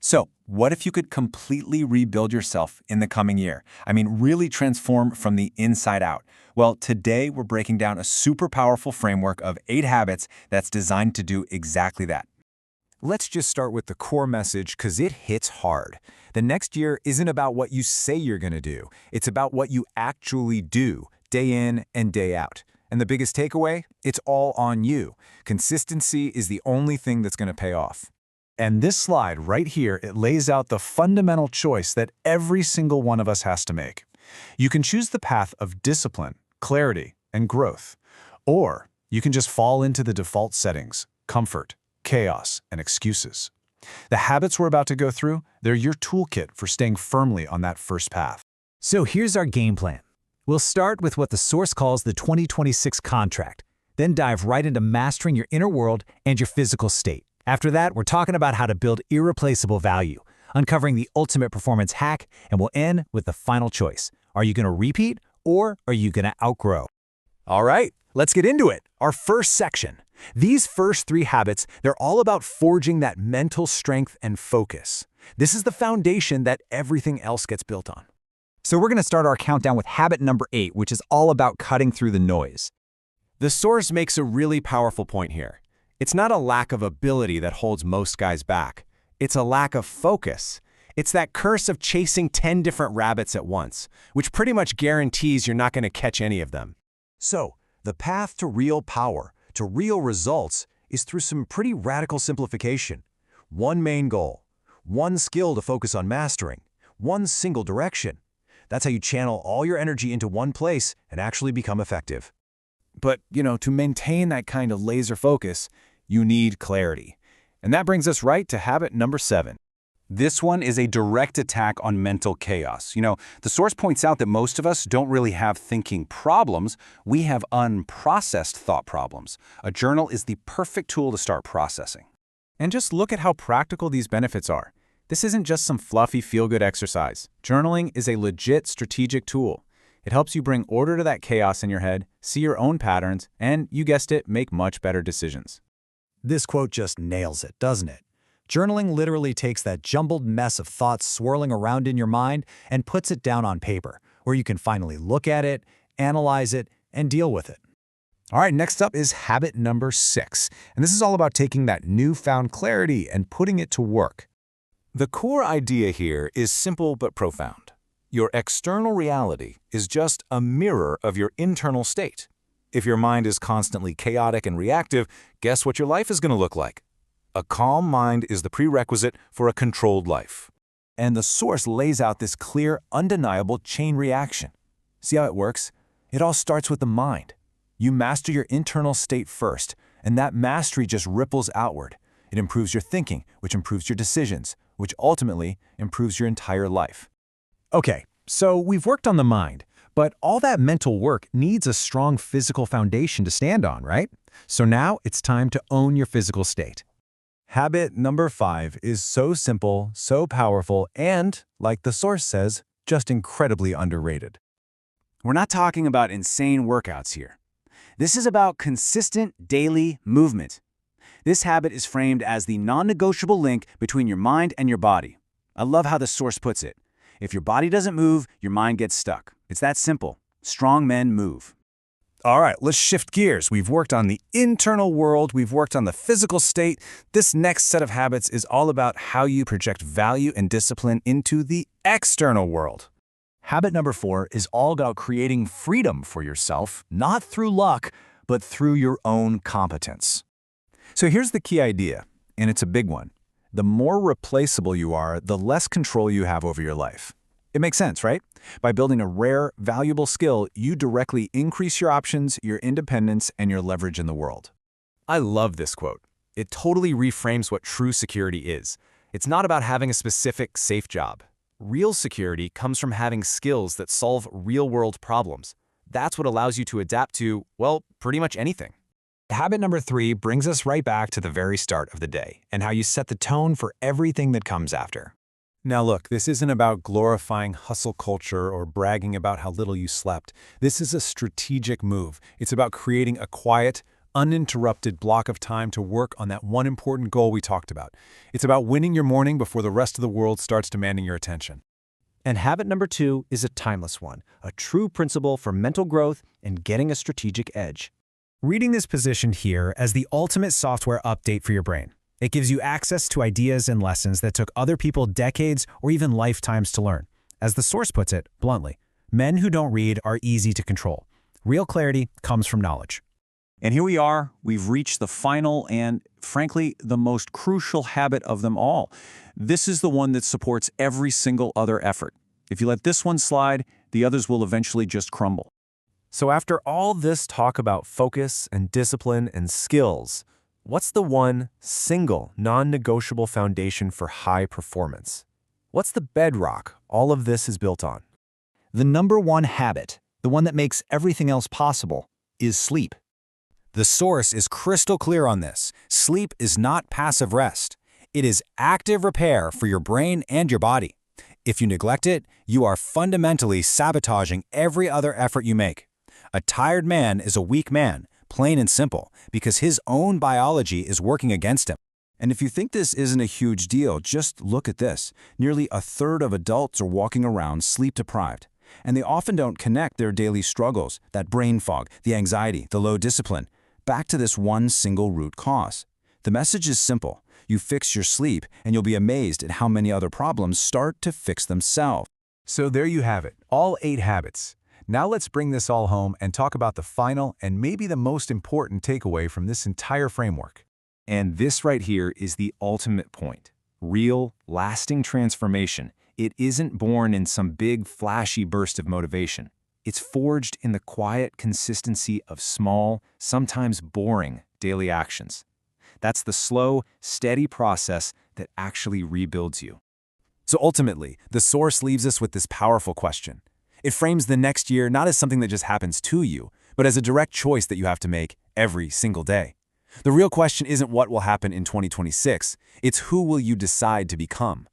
So, what if you could completely rebuild yourself in the coming year? I mean, really transform from the inside out. Well, today we're breaking down a super powerful framework of 8 habits that's designed to do exactly that. Let's just start with the core message because it hits hard. The next year isn't about what you say you're going to do. It's about what you actually do, day in and day out. And the biggest takeaway? It's all on you. Consistency is the only thing that's going to pay off. And this slide right here, it lays out the fundamental choice that every single one of us has to make. You can choose the path of discipline, clarity, and growth. Or you can just fall into the default settings, comfort, chaos, and excuses. The habits we're about to go through, they're your toolkit for staying firmly on that first path. So here's our game plan. We'll start with what the source calls the 2026 contract, then dive right into mastering your inner world and your physical state. After that, we're talking about how to build irreplaceable value, uncovering the ultimate performance hack, and we'll end with the final choice. Are you going to repeat or are you going to outgrow? All right, let's get into it. Our first section. These first 3 habits, they're all about forging that mental strength and focus. This is the foundation that everything else gets built on. So we're going to start our countdown with habit number 8, which is all about cutting through the noise. The source makes a really powerful point here. It's not a lack of ability that holds most guys back. It's a lack of focus. It's that curse of chasing 10 different rabbits at once, which pretty much guarantees you're not going to catch any of them. So, the path to real power, to real results, is through some pretty radical simplification. One main goal, one skill to focus on mastering, one single direction. That's how you channel all your energy into one place and actually become effective. But, to maintain that kind of laser focus, you need clarity. And that brings us right to habit number 7. This one is a direct attack on mental chaos. The source points out that most of us don't really have thinking problems. We have unprocessed thought problems. A journal is the perfect tool to start processing. And just look at how practical these benefits are. This isn't just some fluffy feel-good exercise. Journaling is a legit strategic tool. It helps you bring order to that chaos in your head, see your own patterns, and, you guessed it, make much better decisions. This quote just nails it, doesn't it? Journaling literally takes that jumbled mess of thoughts swirling around in your mind and puts it down on paper, where you can finally look at it, analyze it, and deal with it. All right, next up is habit number 6. And this is all about taking that newfound clarity and putting it to work. The core idea here is simple but profound. Your external reality is just a mirror of your internal state. If your mind is constantly chaotic and reactive, guess what your life is going to look like? A calm mind is the prerequisite for a controlled life. And the source lays out this clear, undeniable chain reaction. See how it works? It all starts with the mind. You master your internal state first, and that mastery just ripples outward. It improves your thinking, which improves your decisions, which ultimately improves your entire life. Okay, so we've worked on the mind, but all that mental work needs a strong physical foundation to stand on, right? So now it's time to own your physical state. Habit number 5 is so simple, so powerful, and, like the source says, just incredibly underrated. We're not talking about insane workouts here. This is about consistent daily movement. This habit is framed as the non-negotiable link between your mind and your body. I love how the source puts it. If your body doesn't move, your mind gets stuck. It's that simple. Strong men move. All right, let's shift gears. We've worked on the internal world. We've worked on the physical state. This next set of habits is all about how you project value and discipline into the external world. Habit number 4 is all about creating freedom for yourself, not through luck, but through your own competence. So here's the key idea, and it's a big one. The more replaceable you are, the less control you have over your life. It makes sense, right? By building a rare, valuable skill, you directly increase your options, your independence, and your leverage in the world. I love this quote. It totally reframes what true security is. It's not about having a specific, safe job. Real security comes from having skills that solve real-world problems. That's what allows you to adapt to, well, pretty much anything. Habit number 3 brings us right back to the very start of the day and how you set the tone for everything that comes after. Now look, this isn't about glorifying hustle culture or bragging about how little you slept. This is a strategic move. It's about creating a quiet, uninterrupted block of time to work on that one important goal we talked about. It's about winning your morning before the rest of the world starts demanding your attention. And habit number 2 is a timeless one, a true principle for mental growth and getting a strategic edge. Reading is positioned here as the ultimate software update for your brain. It gives you access to ideas and lessons that took other people decades or even lifetimes to learn. As the source puts it, bluntly, men who don't read are easy to control. Real clarity comes from knowledge. And here we are, we've reached the final and, frankly, the most crucial habit of them all. This is the one that supports every single other effort. If you let this one slide, the others will eventually just crumble. So after all this talk about focus and discipline and skills, what's the one single non-negotiable foundation for high performance? What's the bedrock all of this is built on? The number one habit, the one that makes everything else possible, is sleep. The source is crystal clear on this. Sleep is not passive rest. It is active repair for your brain and your body. If you neglect it, you are fundamentally sabotaging every other effort you make. A tired man is a weak man, plain and simple, because his own biology is working against him. And if you think this isn't a huge deal, just look at this. Nearly a third of adults are walking around sleep-deprived. And they often don't connect their daily struggles, that brain fog, the anxiety, the low discipline, back to this one single root cause. The message is simple. You fix your sleep, and you'll be amazed at how many other problems start to fix themselves. So there you have it, all 8 habits. Now let's bring this all home and talk about the final and maybe the most important takeaway from this entire framework. And this right here is the ultimate point. Real, lasting transformation. It isn't born in some big, flashy burst of motivation. It's forged in the quiet consistency of small, sometimes boring, daily actions. That's the slow, steady process that actually rebuilds you. So ultimately, the source leaves us with this powerful question. It frames the next year not as something that just happens to you, but as a direct choice that you have to make every single day. The real question isn't what will happen in 2026, it's who will you decide to become.